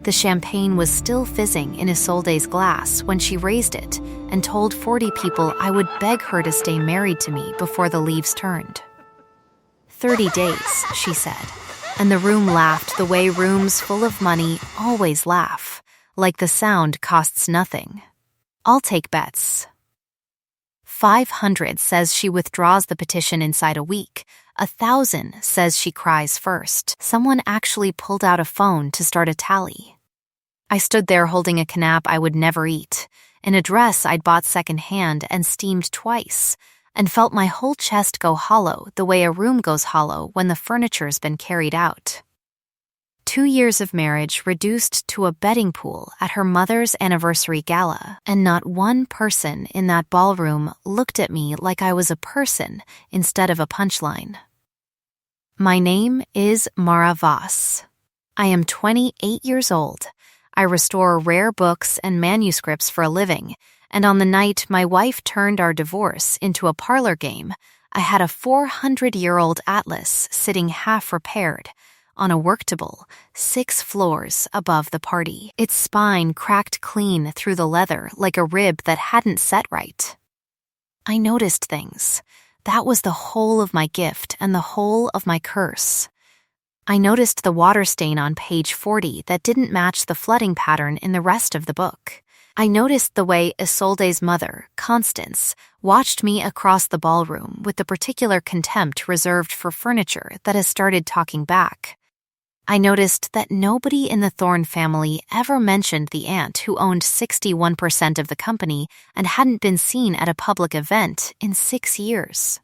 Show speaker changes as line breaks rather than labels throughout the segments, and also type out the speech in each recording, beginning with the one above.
The champagne was still fizzing in Isolde's glass when she raised it and told 40 people I would beg her to stay married to me before the leaves turned. 30 days, she said, and the room laughed the way rooms full of money always laugh, like the sound costs nothing. I'll take bets. 500 says she withdraws the petition inside a week. 1,000 says she cries first. Someone actually pulled out a phone to start a tally. I stood there holding a canap I would never eat, in a dress I'd bought secondhand and steamed twice, and felt my whole chest go hollow the way a room goes hollow when the furniture's been carried out. 2 years of marriage reduced to a betting pool at her mother's anniversary gala, and not one person in that ballroom looked at me like I was a person instead of a punchline. My name is Mara Voss. I am 28 years old. I restore rare books and manuscripts for a living, and on the night my wife turned our divorce into a parlor game, I had a 400-year-old atlas sitting half-repaired on a work table 6 floors above the party. Its spine cracked clean through the leather like a rib that hadn't set right. I noticed things. That was the whole of my gift and the whole of my curse. I noticed the water stain on page 40 that didn't match the flooding pattern in the rest of the book. I noticed the way Isolde's mother, Constance, watched me across the ballroom with the particular contempt reserved for furniture that has started talking back. I noticed that nobody in the Thorne family ever mentioned the aunt who owned 61% of the company and hadn't been seen at a public event in 6 years.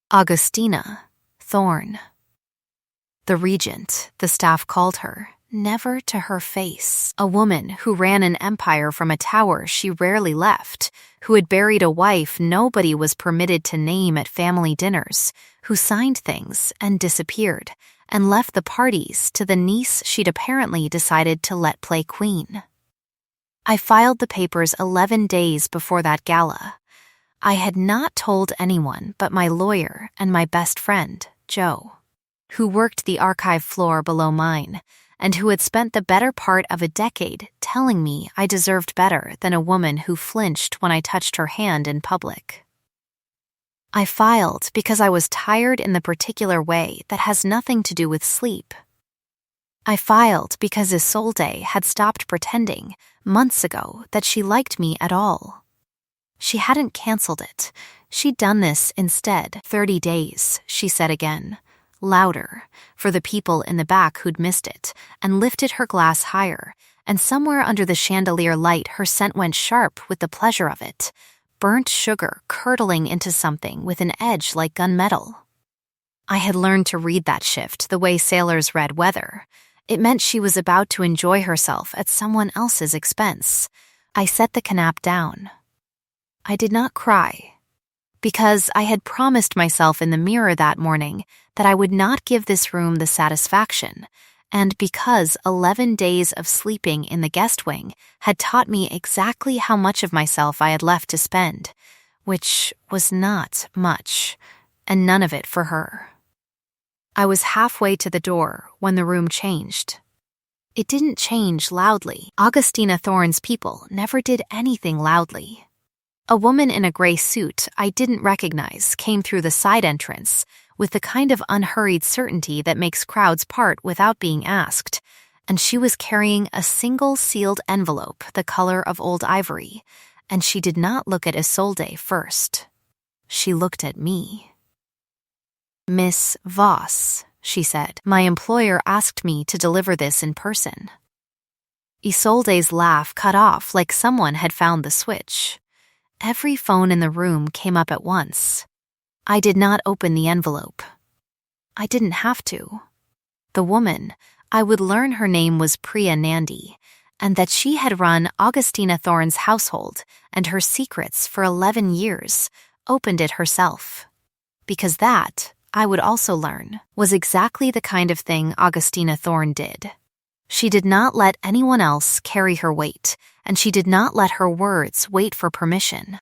Augustina Thorne. The regent, the staff called her, never to her face. A woman who ran an empire from a tower she rarely left, who had buried a wife nobody was permitted to name at family dinners, who signed things and disappeared, and left the parties to the niece she'd apparently decided to let play queen. I filed the papers 11 days before that gala. I had not told anyone but my lawyer and my best friend, Joe, who worked the archive floor below mine, and who had spent the better part of a decade telling me I deserved better than a woman who flinched when I touched her hand in public. I filed because I was tired in the particular way that has nothing to do with sleep. I filed because Isolde had stopped pretending months ago that she liked me at all. She hadn't canceled it. She'd done this instead. 30 days, she said again, louder, for the people in the back who'd missed it, and lifted her glass higher, and somewhere under the chandelier light her scent went sharp with the pleasure of it. Burnt sugar curdling into something with an edge like gunmetal. I had learned to read that shift the way sailors read weather. It meant she was about to enjoy herself at someone else's expense. I set the canap down. I did not cry, because I had promised myself in the mirror that morning that I would not give this room the satisfaction, and because 11 days of sleeping in the guest wing had taught me exactly how much of myself I had left to spend, which was not much, and none of it for her. I was halfway to the door when the room changed. It didn't change loudly. Augustina Thorne's people never did anything loudly. A woman in a gray suit I didn't recognize came through the side entrance with the kind of unhurried certainty that makes crowds part without being asked, and she was carrying a single sealed envelope the color of old ivory, and she did not look at Isolde first. She looked at me. "Miss Voss," she said, "my employer asked me to deliver this in person." Isolde's laugh cut off like someone had found the switch. Every phone in the room came up at once. I did not open the envelope. I didn't have to. The woman, I would learn her name was Priya Nandi, and that she had run Augustina Thorne's household and her secrets for 11 years, opened it herself. Because that, I would also learn, was exactly the kind of thing Augustina Thorne did. She did not let anyone else carry her weight, and she did not let her words wait for permission.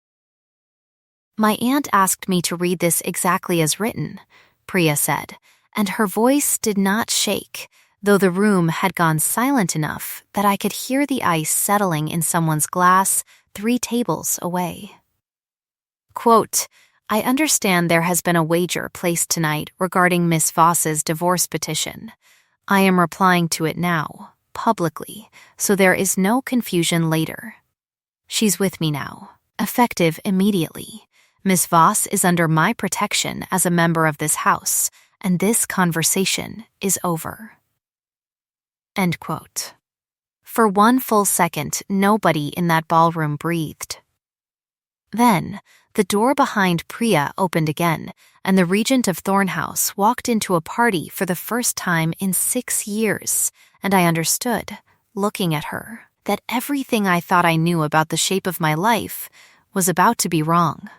"My aunt asked me to read this exactly as written," Priya said, and her voice did not shake, though the room had gone silent enough that I could hear the ice settling in someone's glass 3 tables away. Quote, I understand there has been a wager placed tonight regarding Miss Voss's divorce petition. I am replying to it now, publicly, so there is no confusion later. She's with me now, effective immediately. Miss Voss is under my protection as a member of this house, and this conversation is over. End quote. For 1 full second, nobody in that ballroom breathed. Then, the door behind Priya opened again, and the regent of Thornhouse walked into a party for the first time in 6 years, and I understood, looking at her, that everything I thought I knew about the shape of my life was about to be wrong.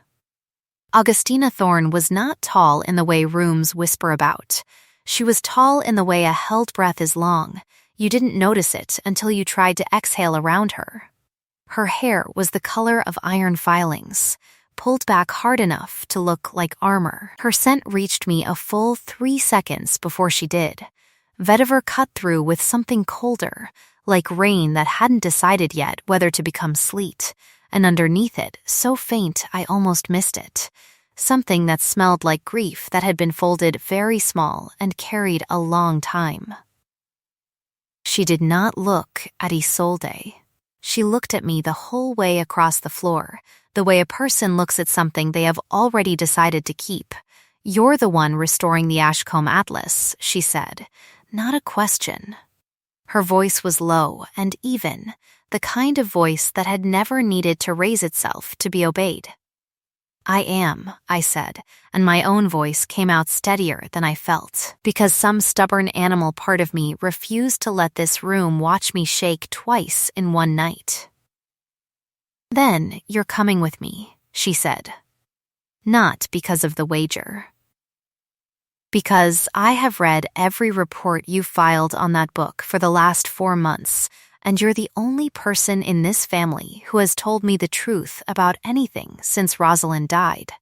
Augustina Thorne was not tall in the way rooms whisper about. She was tall in the way a held breath is long. You didn't notice it until you tried to exhale around her. Her hair was the color of iron filings, pulled back hard enough to look like armor. Her scent reached me a full 3 seconds before she did. Vetiver cut through with something colder, like rain that hadn't decided yet whether to become sleet, and underneath it, so faint I almost missed it. Something that smelled like grief that had been folded very small and carried a long time. She did not look at Isolde. She looked at me the whole way across the floor, the way a person looks at something they have already decided to keep. You're the one restoring the Ashcombe Atlas, she said. Not a question. Her voice was low and even, the kind of voice that had never needed to raise itself to be obeyed. I am, I said, and my own voice came out steadier than I felt, because some stubborn animal part of me refused to let this room watch me shake twice in one night. Then you're coming with me, she said. Not because of the wager. Because I have read every report you filed on that book for the last 4 months, and you're the only person in this family who has told me the truth about anything since Rosalind died.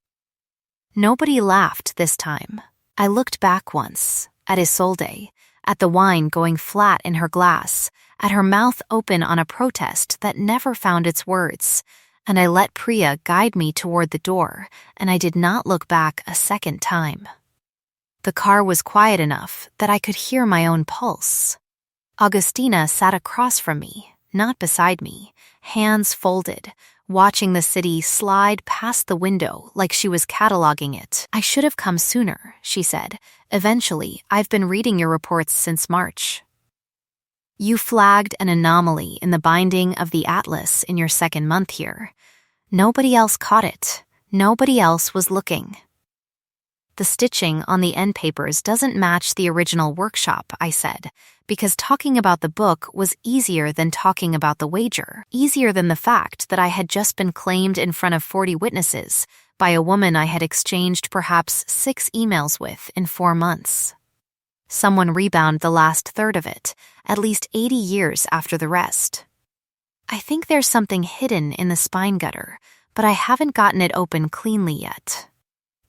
Nobody laughed this time. I looked back once, at Isolde, at the wine going flat in her glass, at her mouth open on a protest that never found its words, and I let Priya guide me toward the door, and I did not look back a second time. The car was quiet enough that I could hear my own pulse. Augustina sat across from me, not beside me, hands folded, watching the city slide past the window like she was cataloging it. I should have come sooner, she said. Eventually, I've been reading your reports since March. You flagged an anomaly in the binding of the Atlas in your 2nd month here. Nobody else caught it. Nobody else was looking. The stitching on the end papers doesn't match the original workshop, I said, because talking about the book was easier than talking about the wager, easier than the fact that I had just been claimed in front of 40 witnesses by a woman I had exchanged perhaps 6 emails with in 4 months. Someone rebound the last third of it, at least 80 years after the rest. I think there's something hidden in the spine gutter, but I haven't gotten it open cleanly yet.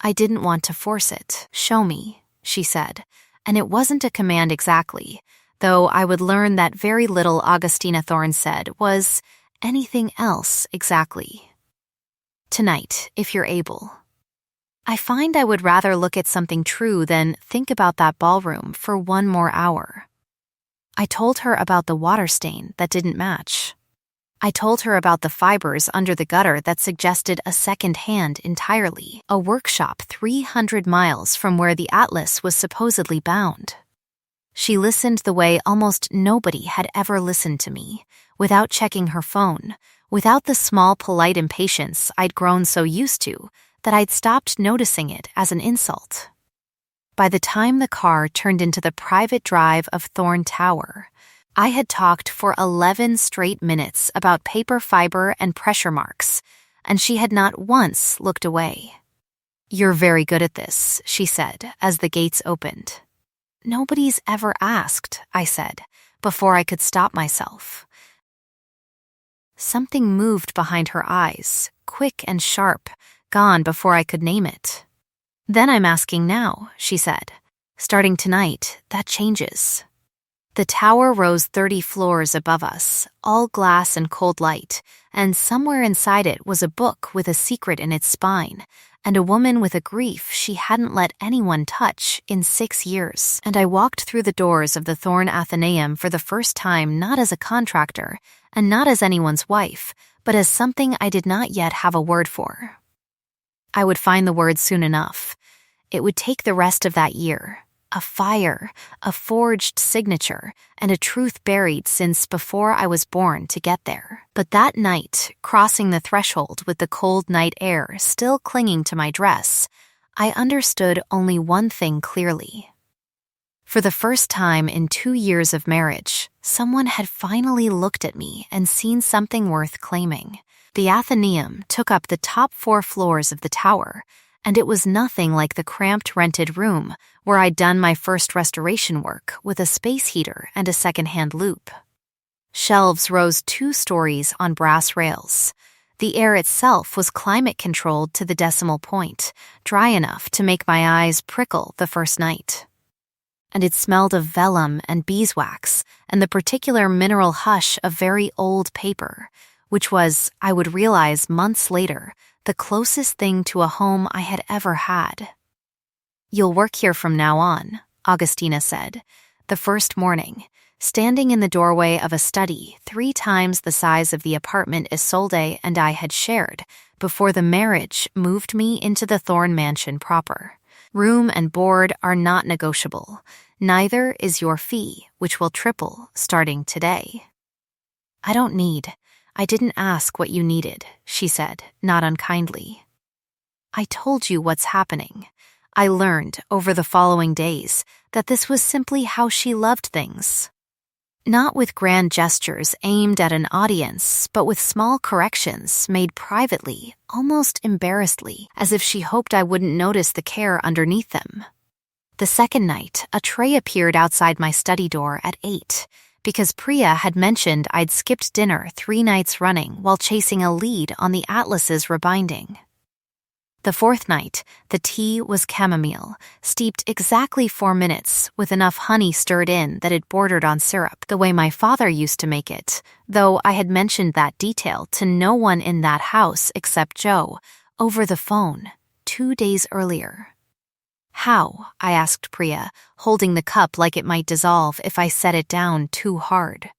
I didn't want to force it. Show me, she said, and it wasn't a command exactly, though I would learn that very little Augustina Thorne said was anything else exactly. Tonight, if you're able. I find I would rather look at something true than think about that ballroom for 1 more hour. I told her about the water stain that didn't match. I told her about the fibers under the gutter that suggested a second hand entirely, a workshop 300 miles from where the Atlas was supposedly bound. She listened the way almost nobody had ever listened to me, without checking her phone, without the small polite impatience I'd grown so used to that I'd stopped noticing it as an insult. By the time the car turned into the private drive of Thorne Tower, I had talked for 11 straight minutes about paper fiber and pressure marks, and she had not once looked away. You're very good at this, she said, as the gates opened. Nobody's ever asked, I said, before I could stop myself. Something moved behind her eyes, quick and sharp, gone before I could name it. Then I'm asking now, she said. Starting tonight, that changes. The tower rose 30 floors above us, all glass and cold light, and somewhere inside it was a book with a secret in its spine, and a woman with a grief she hadn't let anyone touch in 6 years. And I walked through the doors of the Thorn Athenaeum for the first time not as a contractor, and not as anyone's wife, but as something I did not yet have a word for. I would find the word soon enough. It would take the rest of that year. A fire, a forged signature, and a truth buried since before I was born to get there. But that night, crossing the threshold with the cold night air still clinging to my dress, I understood only one thing clearly. For the first time in 2 years of marriage, someone had finally looked at me and seen something worth claiming. The Athenaeum took up the top 4 floors of the tower, and it was nothing like the cramped rented room where I'd done my first restoration work with a space heater and a second-hand loop. Shelves rose 2 stories on brass rails. The air itself was climate-controlled to the decimal point, dry enough to make my eyes prickle the first night. And it smelled of vellum and beeswax and the particular mineral hush of very old paper, which was, I would realize months later, the closest thing to a home I had ever had. "You'll work here from now on," Augustina said, the first morning, standing in the doorway of a study 3 times the size of the apartment Isolde and I had shared before the marriage moved me into the Thorn Mansion proper. "Room and board are not negotiable. Neither is your fee, which will triple starting today." "I didn't ask what you needed," she said, not unkindly. "I told you what's happening." I learned over the following days that this was simply how she loved things. Not with grand gestures aimed at an audience, but with small corrections made privately, almost embarrassedly, as if she hoped I wouldn't notice the care underneath them. The second night, a tray appeared outside my study door at 8, because Priya had mentioned I'd skipped dinner 3 nights running while chasing a lead on the Atlas's rebinding. The fourth night, the tea was chamomile, steeped exactly 4 minutes with enough honey stirred in that it bordered on syrup, the way my father used to make it, though I had mentioned that detail to no one in that house except Joe, over the phone, 2 days earlier. "How?" I asked Priya, holding the cup like it might dissolve if I set it down too hard.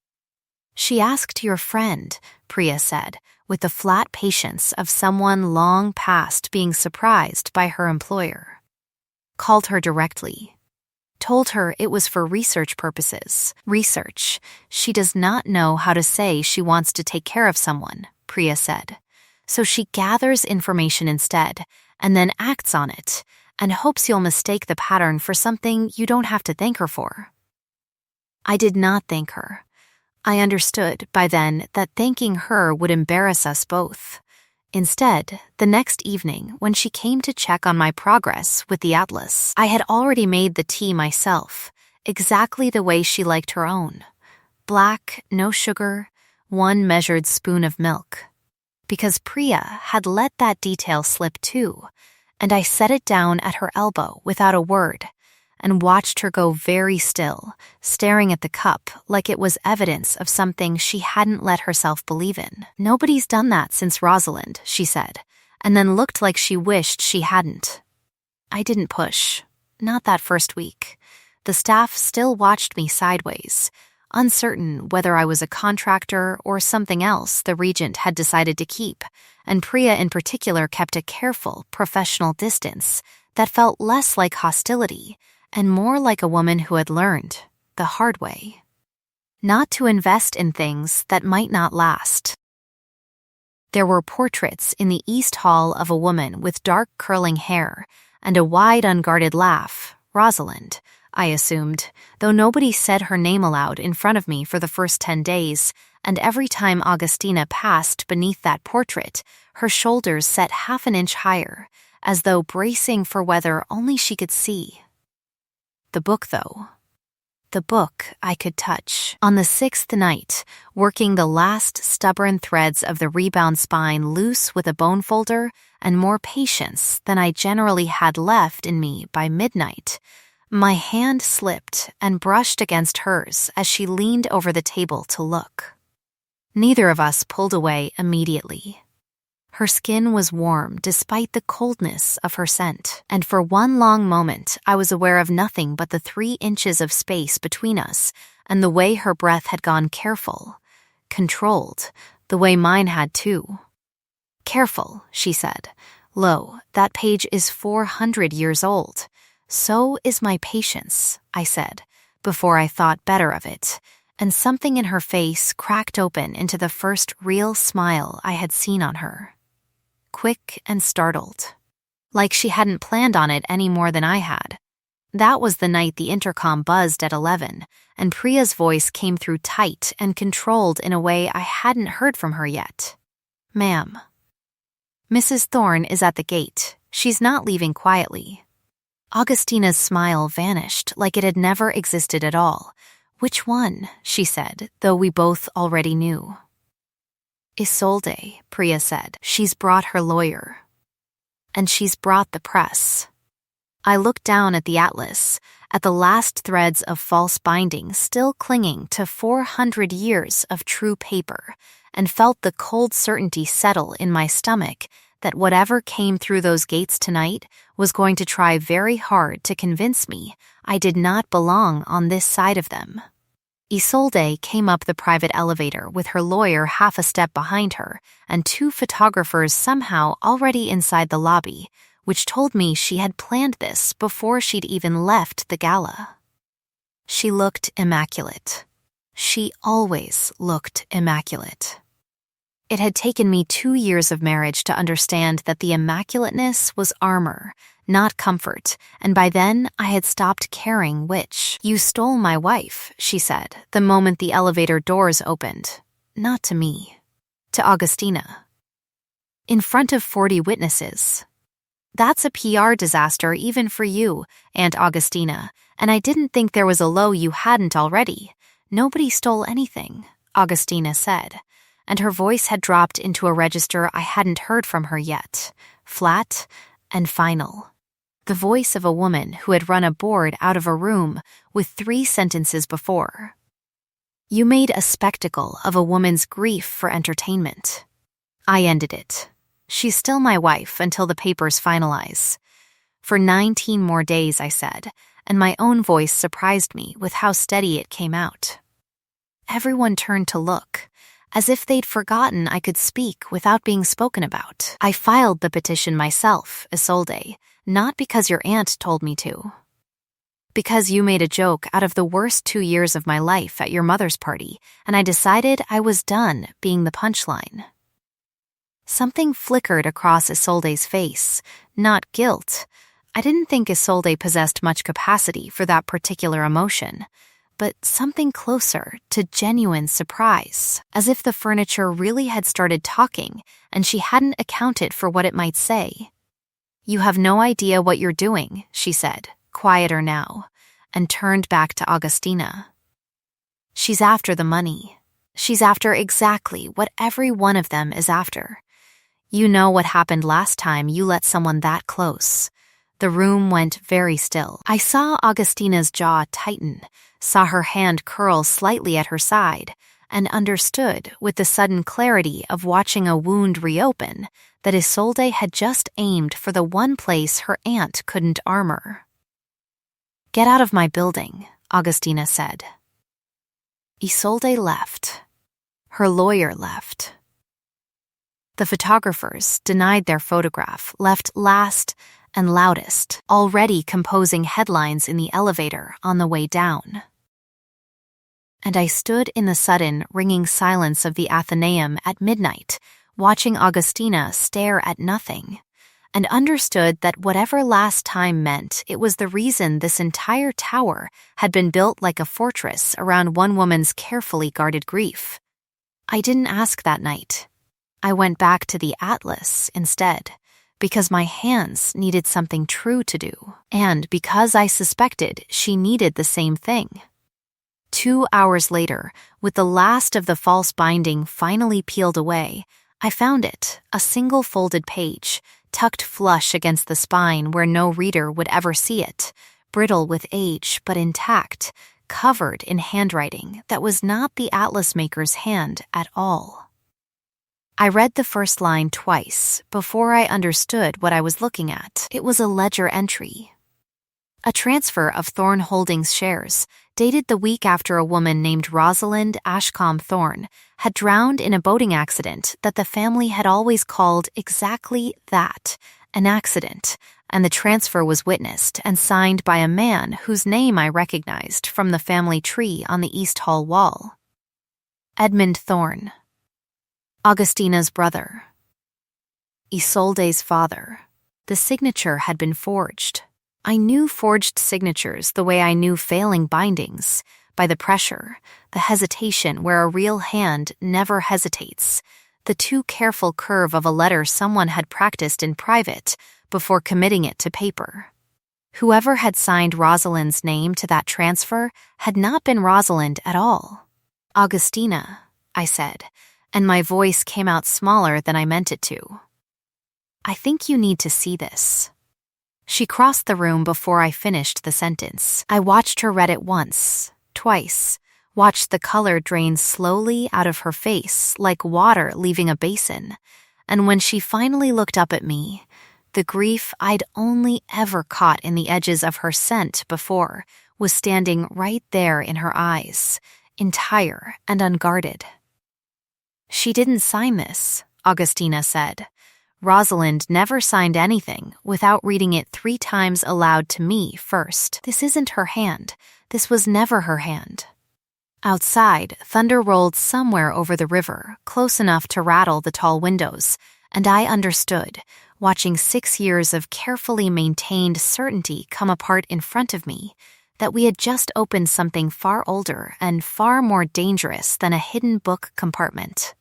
"She asked your friend," Priya said, with the flat patience of someone long past being surprised by her employer. "Called her directly. Told her it was for research purposes. Research. She does not know how to say she wants to take care of someone," Priya said. "So she gathers information instead, and then acts on it, and hopes you'll mistake the pattern for something you don't have to thank her for." I did not thank her. I understood by then that thanking her would embarrass us both. Instead, the next evening, when she came to check on my progress with the Atlas, I had already made the tea myself, exactly the way she liked her own. Black, no sugar, 1 measured spoon of milk. Because Priya had let that detail slip too, and I set it down at her elbow without a word, and watched her go very still, staring at the cup like it was evidence of something she hadn't let herself believe in. "Nobody's done that since Rosalind," she said, and then looked like she wished she hadn't. I didn't push. Not that first week. The staff still watched me sideways, uncertain whether I was a contractor or something else the regent had decided to keep, and Priya in particular kept a careful, professional distance that felt less like hostility and more like a woman who had learned, the hard way, not to invest in things that might not last. There were portraits in the East Hall of a woman with dark curling hair and a wide unguarded laugh, Rosalind, I assumed, though nobody said her name aloud in front of me for the first 10 days, and every time Augustina passed beneath that portrait, her shoulders set half an inch higher, as though bracing for weather only she could see. The book, though. The book I could touch. On the 6th night, working the last stubborn threads of the rebound spine loose with a bone folder and more patience than I generally had left in me by midnight, My hand slipped and brushed against hers as she leaned over the table to look. Neither of us pulled away immediately. Her skin was warm despite the coldness of her scent, and for one long moment I was aware of nothing but the 3 inches of space between us and the way her breath had gone careful, controlled, the way mine had too. "Careful," she said. "Lo, that page is 400 years old. So is my patience," I said, before I thought better of it, and something in her face cracked open into the first real smile I had seen on her. Quick and startled, like she hadn't planned on it any more than I had. That was the night the intercom buzzed at 11, and Priya's voice came through tight and controlled in a way I hadn't heard from her yet. "Ma'am, Mrs. Thorne is at the gate. She's not leaving quietly." Augustina's smile vanished like it had never existed at all. "Which one?" she said, though we both already knew. "Isolde," Priya said. "She's brought her lawyer. And she's brought the press." I looked down at the atlas, at the last threads of false binding still clinging to 400 years of true paper, and felt the cold certainty settle in my stomach that whatever came through those gates tonight was going to try very hard to convince me I did not belong on this side of them. Isolde came up the private elevator with her lawyer half a step behind her and 2 photographers somehow already inside the lobby, which told me she had planned this before she'd even left the gala. She looked immaculate. She always looked immaculate. It had taken me 2 years of marriage to understand that the immaculateness was armor, not comfort, and by then I had stopped caring which. "You stole my wife," she said, the moment the elevator doors opened. Not to me. To Augustina. In front of 40 witnesses. "That's a PR disaster even for you, Aunt Augustina, and I didn't think there was a low you hadn't already. Nobody stole anything," Augustina said, and her voice had dropped into a register I hadn't heard from her yet, flat and final. The voice of a woman who had run a board out of a room with 3 sentences before. "You made a spectacle of a woman's grief for entertainment. I ended it. She's still my wife until the papers finalize." "For 19 more days," I said, and my own voice surprised me with how steady it came out. Everyone turned to look, as if they'd forgotten I could speak without being spoken about. "I filed the petition myself, Isolde, not because your aunt told me to. Because you made a joke out of the worst 2 years of my life at your mother's party, and I decided I was done being the punchline." Something flickered across Isolde's face, not guilt. I didn't think Isolde possessed much capacity for that particular emotion, but something closer to genuine surprise, as if the furniture really had started talking and she hadn't accounted for what it might say. "You have no idea what you're doing," she said, quieter now, and turned back to Augustina. "She's after the money. She's after exactly what every one of them is after. You know what happened last time you let someone that close." The room went very still. I saw Augustina's jaw tighten, saw her hand curl slightly at her side, and understood with the sudden clarity of watching a wound reopen that Isolde had just aimed for the one place her aunt couldn't armor. "Get out of my building," Augustina said. Isolde left. Her lawyer left. The photographers, denied their photograph, left last and loudest, already composing headlines in the elevator on the way down. And I stood in the sudden, ringing silence of the Athenaeum at midnight, watching Augustina stare at nothing, and understood that whatever last time meant, it was the reason this entire tower had been built like a fortress around one woman's carefully guarded grief. I didn't ask that night. I went back to the Atlas instead, because my hands needed something true to do, and because I suspected she needed the same thing. 2 hours later, with the last of the false binding finally peeled away, I found it, a single folded page, tucked flush against the spine where no reader would ever see it, brittle with age but intact, covered in handwriting that was not the atlas maker's hand at all. I read the first line twice before I understood what I was looking at. It was a ledger entry. A transfer of Thorne Holdings shares, dated the week after a woman named Rosalind Ashcombe Thorne had drowned in a boating accident that the family had always called exactly that, an accident, and the transfer was witnessed and signed by a man whose name I recognized from the family tree on the East Hall wall. Edmund Thorne. Augustina's brother. Isolde's father. The signature had been forged. I knew forged signatures the way I knew failing bindings, by the pressure, the hesitation where a real hand never hesitates, the too careful curve of a letter someone had practiced in private before committing it to paper. Whoever had signed Rosalind's name to that transfer had not been Rosalind at all. Augustina, I said, and my voice came out smaller than I meant it to. I think you need to see this. She crossed the room before I finished the sentence. I watched her read it once, twice, watched the color drain slowly out of her face like water leaving a basin, and when she finally looked up at me, the grief I'd only ever caught in the edges of her scent before was standing right there in her eyes, entire and unguarded. She didn't sign this, Augustina said. Rosalind never signed anything without reading it 3 times aloud to me first. This isn't her hand. This was never her hand. Outside, thunder rolled somewhere over the river, close enough to rattle the tall windows, and I understood, watching 6 years of carefully maintained certainty come apart in front of me, that we had just opened something far older and far more dangerous than a hidden book compartment.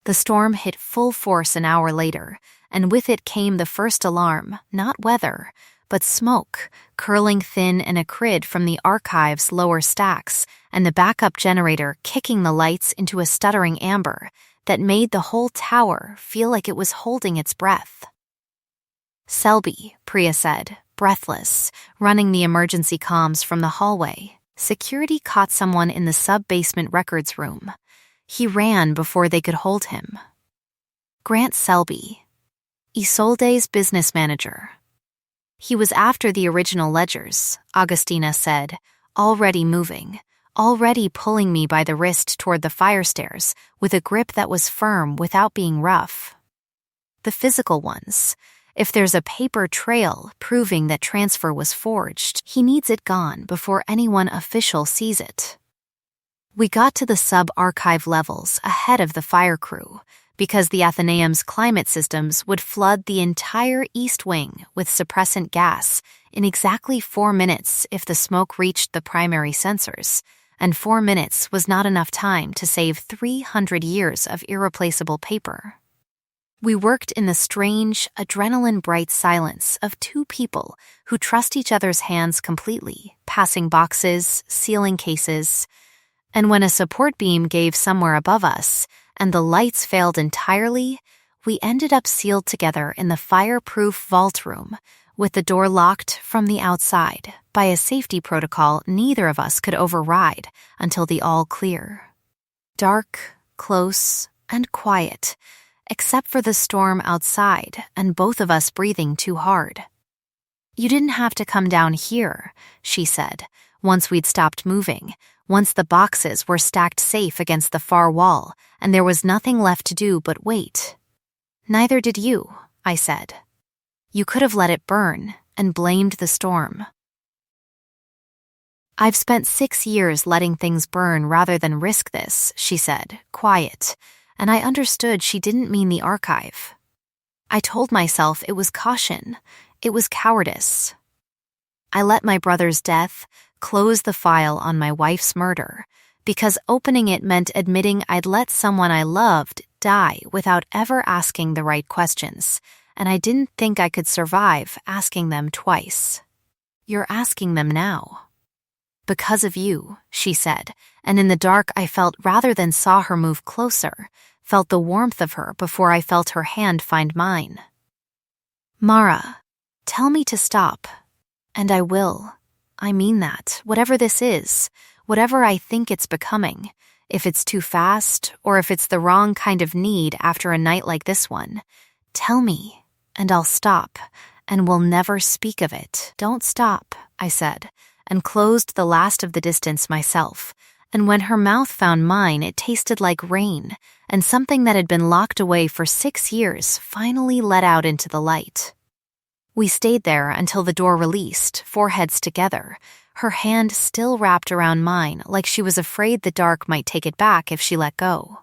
The storm hit full force an hour later, and with it came the first alarm, not weather, but smoke, curling thin and acrid from the archive's lower stacks, and the backup generator kicking the lights into a stuttering amber that made the whole tower feel like it was holding its breath. Selby, Priya said, breathless, running the emergency comms from the hallway. Security caught someone in the sub-basement records room. He ran before they could hold him. Grant Selby, Isolde's business manager. He was after the original ledgers, Augustina said, already moving, already pulling me by the wrist toward the fire stairs with a grip that was firm without being rough. The physical ones. If there's a paper trail proving that transfer was forged, he needs it gone before anyone official sees it. We got to the sub-archive levels ahead of the fire crew because the Athenaeum's climate systems would flood the entire east wing with suppressant gas in exactly 4 minutes if the smoke reached the primary sensors, and 4 minutes was not enough time to save 300 years of irreplaceable paper. We worked in the strange, adrenaline-bright silence of 2 people who trust each other's hands completely, passing boxes, sealing cases. And when a support beam gave somewhere above us, and the lights failed entirely, we ended up sealed together in the fireproof vault room, with the door locked from the outside by a safety protocol neither of us could override until the all clear. Dark, close, and quiet, except for the storm outside and both of us breathing too hard. You didn't have to come down here, she said, once we'd stopped moving, once the boxes were stacked safe against the far wall and there was nothing left to do but wait. Neither did you, I said. You could have let it burn and blamed the storm. I've spent 6 years letting things burn rather than risk this, she said, quiet, and I understood she didn't mean the archive. I told myself it was caution, it was cowardice. I let my brother's death close the file on my wife's murder, because opening it meant admitting I'd let someone I loved die without ever asking the right questions, and I didn't think I could survive asking them twice. You're asking them now. Because of you, she said, and in the dark I felt rather than saw her move closer, felt the warmth of her before I felt her hand find mine. Mara, tell me to stop, and I will. I mean that, whatever this is, whatever I think it's becoming, if it's too fast or if it's the wrong kind of need after a night like this one, tell me, and I'll stop, and we'll never speak of it. Don't stop, I said, and closed the last of the distance myself. And when her mouth found mine, it tasted like rain, and something that had been locked away for 6 years finally let out into the light. We stayed there until the door released, foreheads together, her hand still wrapped around mine like she was afraid the dark might take it back if she let go.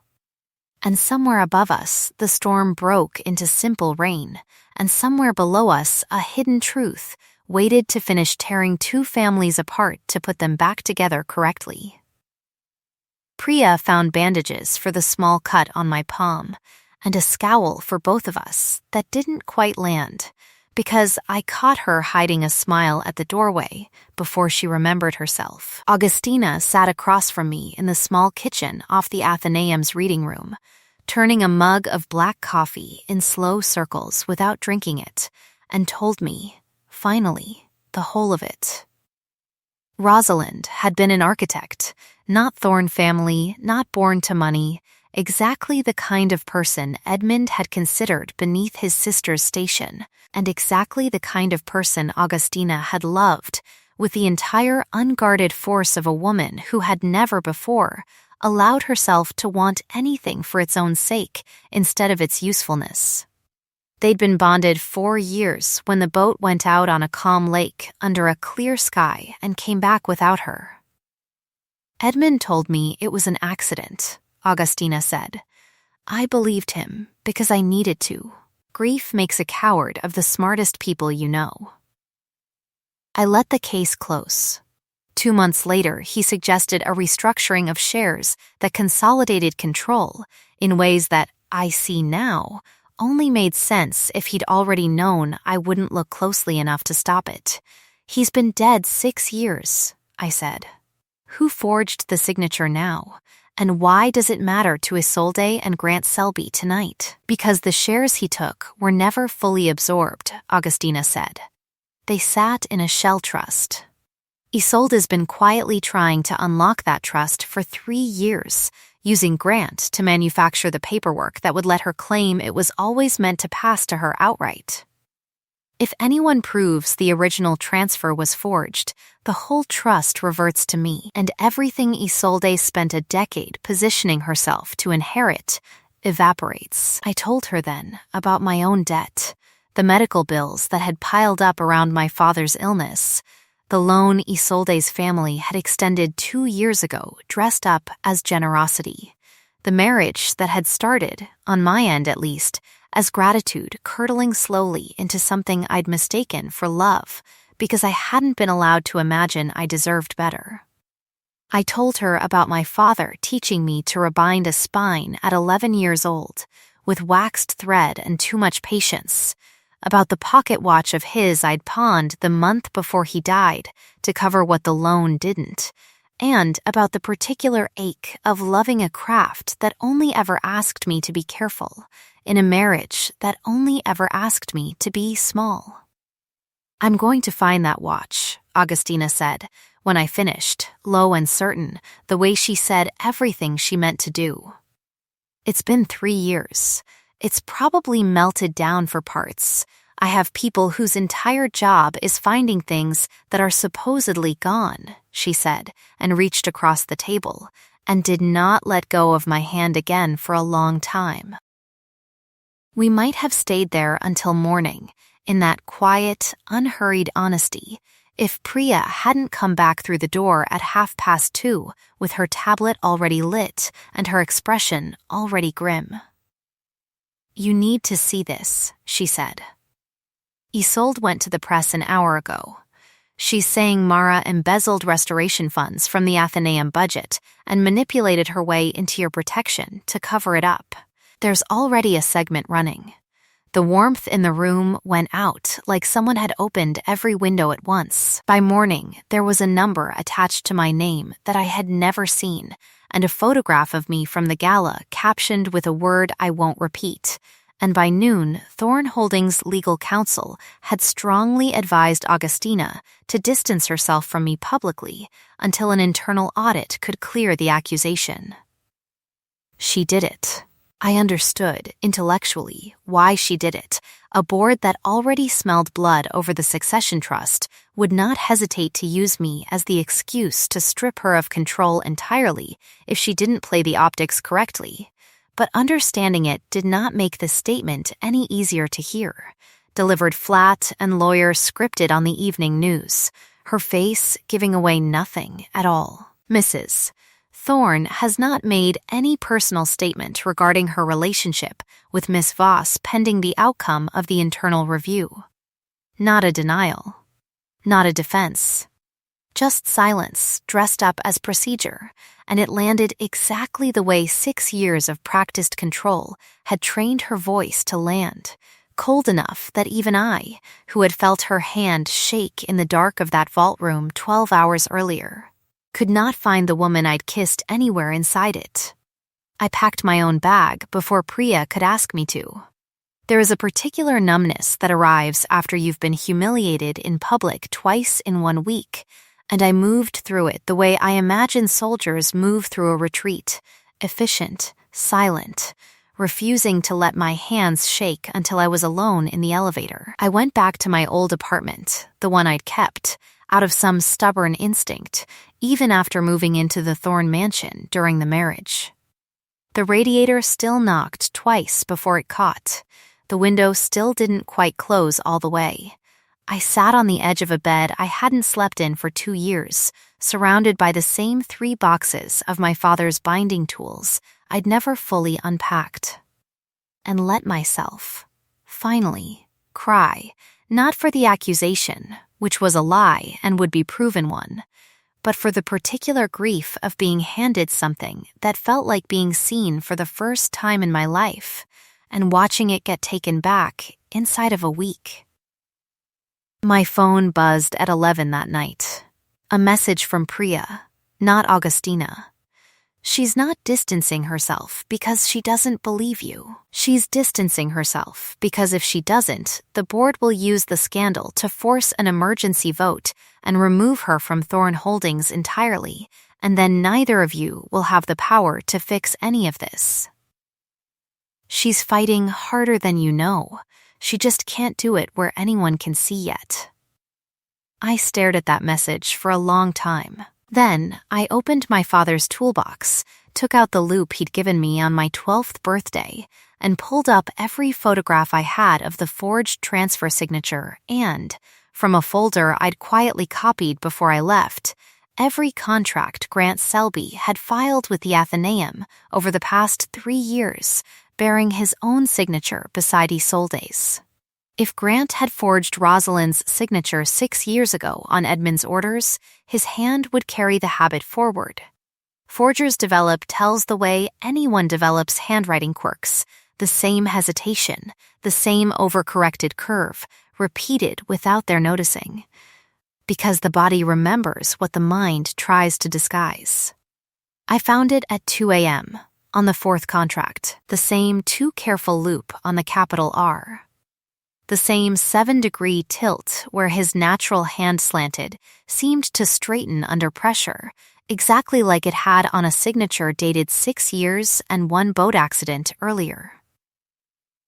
And somewhere above us, the storm broke into simple rain, and somewhere below us, a hidden truth waited to finish tearing two families apart to put them back together correctly. Priya found bandages for the small cut on my palm, and a scowl for both of us that didn't quite land, because I caught her hiding a smile at the doorway before she remembered herself. Augustina sat across from me in the small kitchen off the Athenaeum's reading room, turning a mug of black coffee in slow circles without drinking it, and told me, finally, the whole of it. Rosalind had been an architect, not Thorne family, not born to money, exactly the kind of person Edmund had considered beneath his sister's station, and exactly the kind of person Augustina had loved, with the entire unguarded force of a woman who had never before allowed herself to want anything for its own sake instead of its usefulness. They'd been bonded 4 years when the boat went out on a calm lake under a clear sky and came back without her. Edmund told me it was an accident, Augustina said. I believed him because I needed to. Grief makes a coward of the smartest people you know. I let the case close. 2 months later, he suggested a restructuring of shares that consolidated control in ways that I see now only made sense if he'd already known I wouldn't look closely enough to stop it. He's been dead 6 years, I said. Who forged the signature now? And why does it matter to Isolde and Grant Selby tonight? Because the shares he took were never fully absorbed, Augustina said. They sat in a shell trust. Isolde's been quietly trying to unlock that trust for 3 years, using Grant to manufacture the paperwork that would let her claim it was always meant to pass to her outright. If anyone proves the original transfer was forged, the whole trust reverts to me, and everything Isolde spent a decade positioning herself to inherit evaporates. I told her then about my own debt, the medical bills that had piled up around my father's illness, the loan Isolde's family had extended 2 years ago dressed up as generosity, the marriage that had started, on my end at least, as gratitude curdling slowly into something I'd mistaken for love because I hadn't been allowed to imagine I deserved better. I told her about my father teaching me to rebind a spine at 11 years old, with waxed thread and too much patience, about the pocket watch of his I'd pawned the month before he died to cover what the loan didn't, and about the particular ache of loving a craft that only ever asked me to be careful, in a marriage that only ever asked me to be small. I'm going to find that watch, Augustina said, when I finished, low and certain, the way she said everything she meant to do. It's been 3 years. It's probably melted down for parts. I have people whose entire job is finding things that are supposedly gone, she said, and reached across the table, and did not let go of my hand again for a long time. We might have stayed there until morning, in that quiet, unhurried honesty, if Priya hadn't come back through the door at 2:30 with her tablet already lit and her expression already grim. You need to see this, she said. Isolde went to the press an hour ago. She's saying Mara embezzled restoration funds from the Athenaeum budget and manipulated her way into your protection to cover it up. There's already a segment running. The warmth in the room went out like someone had opened every window at once. By morning, there was a number attached to my name that I had never seen, and a photograph of me from the gala captioned with a word I won't repeat, and by noon, Thorn Holdings' legal counsel had strongly advised Augustina to distance herself from me publicly until an internal audit could clear the accusation. She did it. I understood, intellectually, why she did it. A board that already smelled blood over the succession trust would not hesitate to use me as the excuse to strip her of control entirely if she didn't play the optics correctly. But understanding it did not make the statement any easier to hear. Delivered flat and lawyer scripted on the evening news, her face giving away nothing at all. Mrs. Thorn has not made any personal statement regarding her relationship with Miss Voss pending the outcome of the internal review. Not a denial. Not a defense. Just silence dressed up as procedure, and it landed exactly the way 6 years of practiced control had trained her voice to land, cold enough that even I, who had felt her hand shake in the dark of that vault room 12 hours earlier, could not find the woman I'd kissed anywhere inside it. I packed my own bag before Priya could ask me to. There is a particular numbness that arrives after you've been humiliated in public twice in 1 week, and I moved through it the way I imagine soldiers move through a retreat, efficient, silent, refusing to let my hands shake until I was alone in the elevator. I went back to my old apartment, the one I'd kept, out of some stubborn instinct, even after moving into the Thorn mansion during the marriage. The radiator still knocked twice before it caught. The window still didn't quite close all the way. I sat on the edge of a bed I hadn't slept in for 2 years, surrounded by the same 3 boxes of my father's binding tools I'd never fully unpacked. And let myself, finally, cry, not for the accusation, which was a lie and would be proven one, but for the particular grief of being handed something that felt like being seen for the first time in my life, and watching it get taken back inside of a week. My phone buzzed at 11 that night. A message from Priya, not Augustina. She's not distancing herself because she doesn't believe you. She's distancing herself because if she doesn't, the board will use the scandal to force an emergency vote and remove her from Thorn Holdings entirely, and then neither of you will have the power to fix any of this. She's fighting harder than you know. She just can't do it where anyone can see yet. I stared at that message for a long time. Then, I opened my father's toolbox, took out the loop he'd given me on my 12th birthday, and pulled up every photograph I had of the forged transfer signature and, from a folder I'd quietly copied before I left, every contract Grant Selby had filed with the Athenaeum over the past 3 years, bearing his own signature beside Isolde's. If Grant had forged Rosalind's signature 6 years ago on Edmund's orders, his hand would carry the habit forward. Forgers Develop tells the way anyone develops handwriting quirks, the same hesitation, the same overcorrected curve, repeated without their noticing. Because the body remembers what the mind tries to disguise. I found it at 2 a.m., on the 4th contract, the same too careful loop on the capital R. The same 7-degree tilt where his natural hand slanted seemed to straighten under pressure, exactly like it had on a signature dated 6 years and 1 boat accident earlier.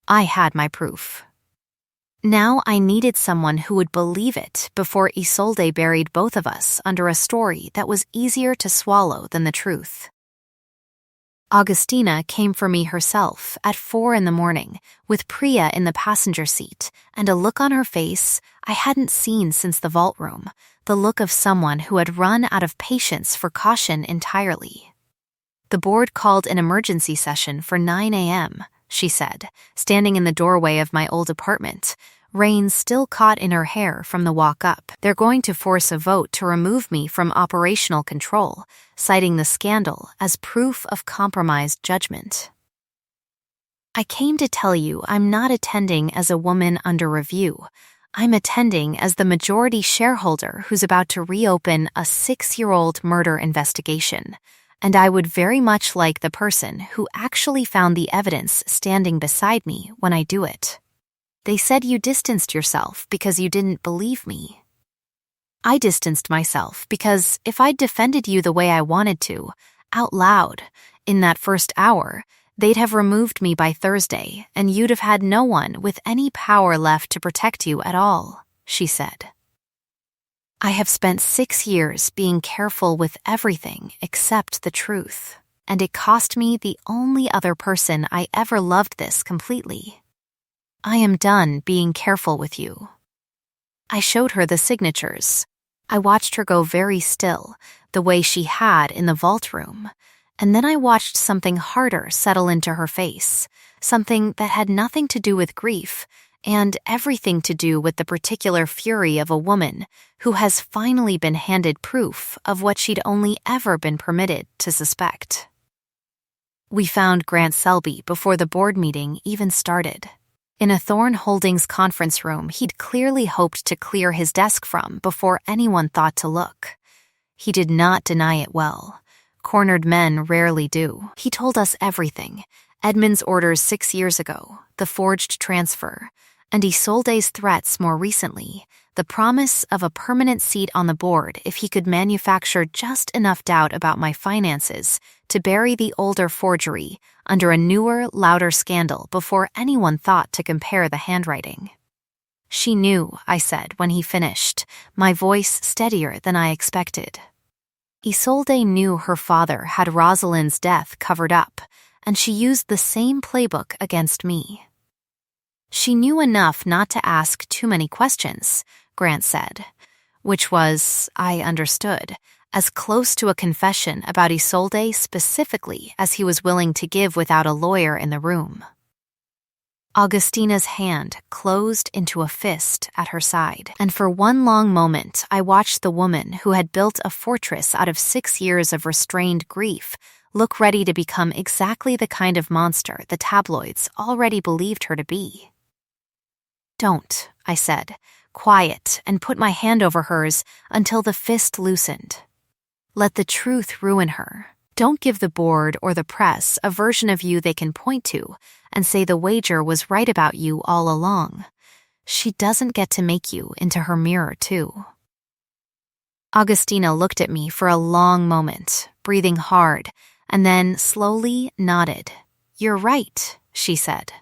I had my proof. Now I needed someone who would believe it before Isolde buried both of us under a story that was easier to swallow than the truth. Augustina came for me herself at 4 a.m, with Priya in the passenger seat and a look on her face I hadn't seen since the vault room, the look of someone who had run out of patience for caution entirely. The board called an emergency session for 9 a.m., she said, standing in the doorway of my old apartment, rain still caught in her hair from the walk up. They're going to force a vote to remove me from operational control, citing the scandal as proof of compromised judgment. I came to tell you I'm not attending as a woman under review. I'm attending as the majority shareholder who's about to reopen a 6-year-old murder investigation, and I would very much like the person who actually found the evidence standing beside me when I do it. They said you distanced yourself because you didn't believe me. I distanced myself because if I'd defended you the way I wanted to, out loud, in that first hour, they'd have removed me by Thursday, and you'd have had no one with any power left to protect you at all, she said. I have spent 6 years being careful with everything except the truth, and it cost me the only other person I ever loved this completely. I am done being careful with you. I showed her the signatures. I watched her go very still, the way she had in the vault room, and then I watched something harder settle into her face, something that had nothing to do with grief, and everything to do with the particular fury of a woman who has finally been handed proof of what she'd only ever been permitted to suspect. We found Grant Selby before the board meeting even started. In a Thorn Holdings conference room he'd clearly hoped to clear his desk from before anyone thought to look. He did not deny it well. Cornered men rarely do. He told us everything. Edmund's orders 6 years ago, the forged transfer, and Isolde's threats more recently, the promise of a permanent seat on the board if he could manufacture just enough doubt about my finances to bury the older forgery under a newer, louder scandal before anyone thought to compare the handwriting. She knew, I said when he finished, my voice steadier than I expected. Isolde knew her father had Rosalind's death covered up, and she used the same playbook against me. She knew enough not to ask too many questions, Grant said, which was, I understood, as close to a confession about Isolde specifically as he was willing to give without a lawyer in the room. Augustina's hand closed into a fist at her side, and for one long moment I watched the woman who had built a fortress out of 6 years of restrained grief look ready to become exactly the kind of monster the tabloids already believed her to be. Don't, I said, quiet, and put my hand over hers until the fist loosened. Let the truth ruin her. Don't give the board or the press a version of you they can point to and say the wager was right about you all along. She doesn't get to make you into her mirror, too. Augustina looked at me for a long moment, breathing hard, and then slowly nodded. You're right, she said.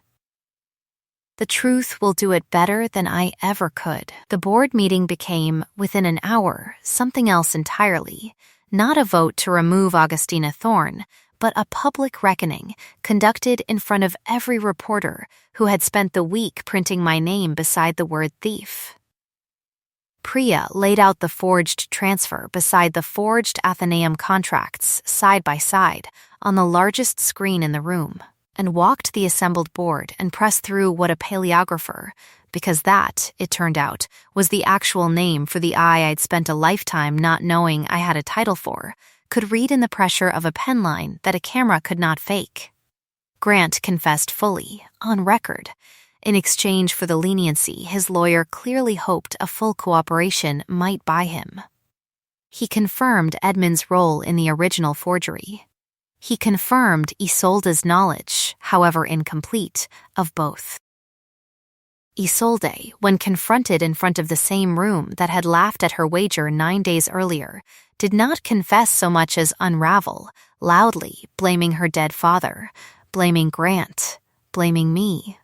The truth will do it better than I ever could. The board meeting became, within an hour, something else entirely. Not a vote to remove Augustina Thorn, but a public reckoning conducted in front of every reporter who had spent the week printing my name beside the word thief. Priya laid out the forged transfer beside the forged Athenaeum contracts side by side on the largest screen in the room, and walked the assembled board and pressed through what a paleographer, because that, it turned out, was the actual name for the eye I'd spent a lifetime not knowing I had a title for, could read in the pressure of a pen line that a camera could not fake. Grant confessed fully, on record. In exchange for the leniency his lawyer clearly hoped a full cooperation might buy him. He confirmed Edmund's role in the original forgery. He confirmed Isolde's knowledge, however incomplete, of both. Isolde, when confronted in front of the same room that had laughed at her wager 9 days earlier, did not confess so much as unravel, loudly blaming her dead father, blaming Grant, blaming me.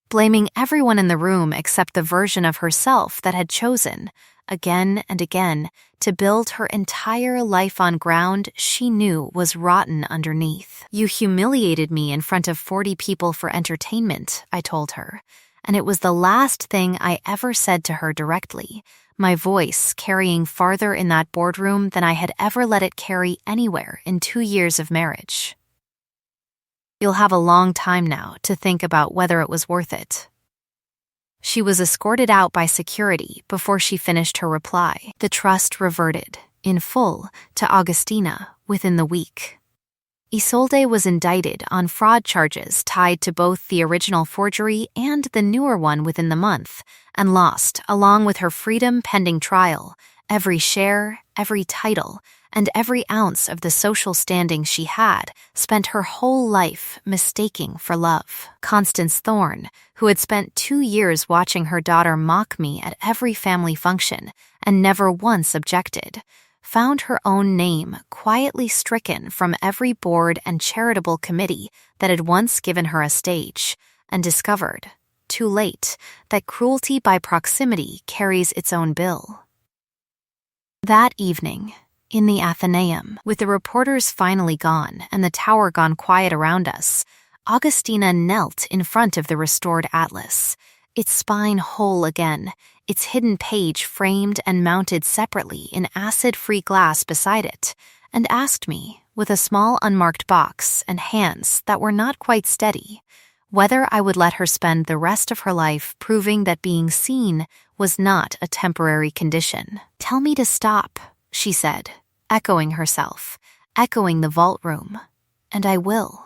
Blaming everyone in the room except the version of herself that had chosen, again and again, to build her entire life on ground she knew was rotten underneath. You humiliated me in front of 40 people for entertainment, I told her, and it was the last thing I ever said to her directly, my voice carrying farther in that boardroom than I had ever let it carry anywhere in 2 years of marriage. You'll have a long time now to think about whether it was worth it. She was escorted out by security before she finished her reply. The trust reverted, in full, to Augustina within the week. Isolde was indicted on fraud charges tied to both the original forgery and the newer one within the month, and lost, along with her freedom pending trial, every share, every title, and every ounce of the social standing she had spent her whole life mistaking for love. Constance Thorne, who had spent 2 years watching her daughter mock me at every family function and never once objected, found her own name quietly stricken from every board and charitable committee that had once given her a stage, and discovered, too late, that cruelty by proximity carries its own bill. That evening, in the Athenaeum, with the reporters finally gone and the tower gone quiet around us, Augustina knelt in front of the restored atlas, its spine whole again, its hidden page framed and mounted separately in acid-free glass beside it, and asked me, with a small unmarked box and hands that were not quite steady, whether I would let her spend the rest of her life proving that being seen was not a temporary condition. "Tell me to stop," she said, echoing herself, echoing the vault room, "and I will."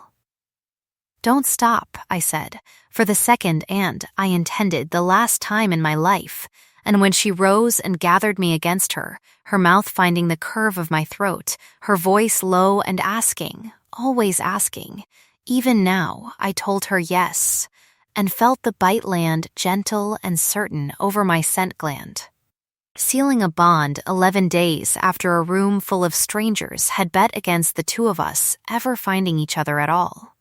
"Don't stop," I said, for the second and, I intended, the last time in my life, and when she rose and gathered me against her, her mouth finding the curve of my throat, her voice low and asking, always asking, even now, I told her yes, and felt the bite land gentle and certain over my scent gland. Sealing a bond 11 days after a room full of strangers had bet against the two of us ever finding each other at all.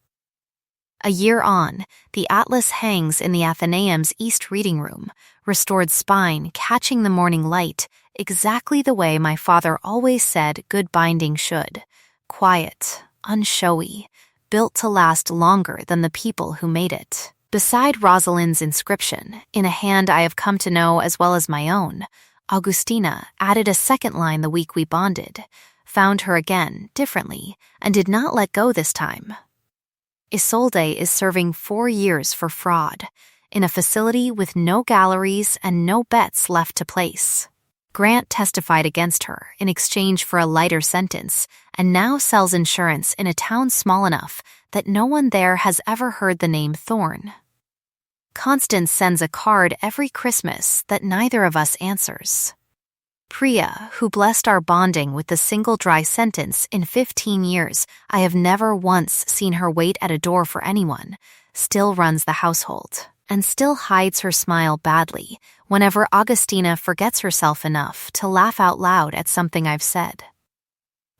A year on, the atlas hangs in the Athenaeum's East Reading Room, restored spine catching the morning light exactly the way my father always said good binding should, quiet, unshowy, built to last longer than the people who made it. Beside Rosalind's inscription, in a hand I have come to know as well as my own, Augustina added a second line the week we bonded, found her again, differently, and did not let go this time. Isolde is serving 4 years for fraud, in a facility with no galleries and no bets left to place. Grant testified against her in exchange for a lighter sentence, and now sells insurance in a town small enough that no one there has ever heard the name Thorne. Constance sends a card every Christmas that neither of us answers. Priya, who blessed our bonding with the single dry sentence in 15 years I have never once seen her wait at a door for anyone, still runs the household, and still hides her smile badly whenever Augustina forgets herself enough to laugh out loud at something I've said.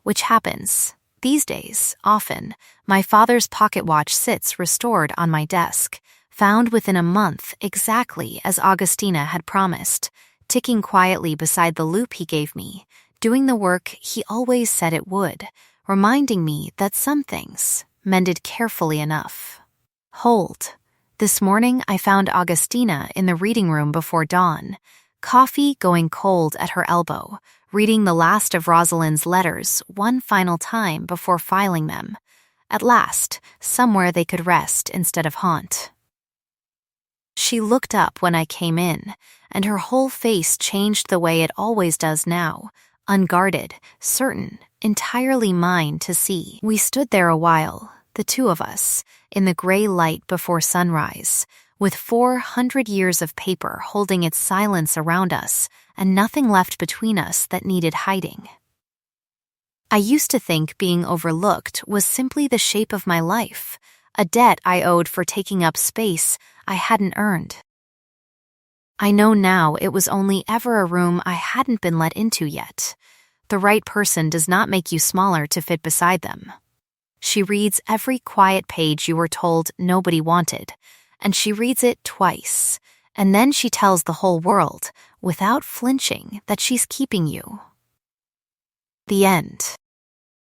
Which happens, these days, often. My father's pocket watch sits restored on my desk, found within a month exactly as Augustina had promised, ticking quietly beside the loop he gave me, doing the work he always said it would, reminding me that some things mended carefully enough. Hold. This morning I found Augustina in the reading room before dawn, coffee going cold at her elbow, reading the last of Rosalind's letters one final time before filing them. At last, somewhere they could rest instead of haunt. She looked up when I came in, and her whole face changed the way it always does now, unguarded, certain, entirely mine to see. We stood there a while, the two of us, in the gray light before sunrise, with 400 years of paper holding its silence around us and nothing left between us that needed hiding. I used to think being overlooked was simply the shape of my life, a debt I owed for taking up space I hadn't earned. I know now it was only ever a room I hadn't been let into yet. The right person does not make you smaller to fit beside them. She reads every quiet page you were told nobody wanted, and she reads it twice, and then she tells the whole world, without flinching, that she's keeping you. The end.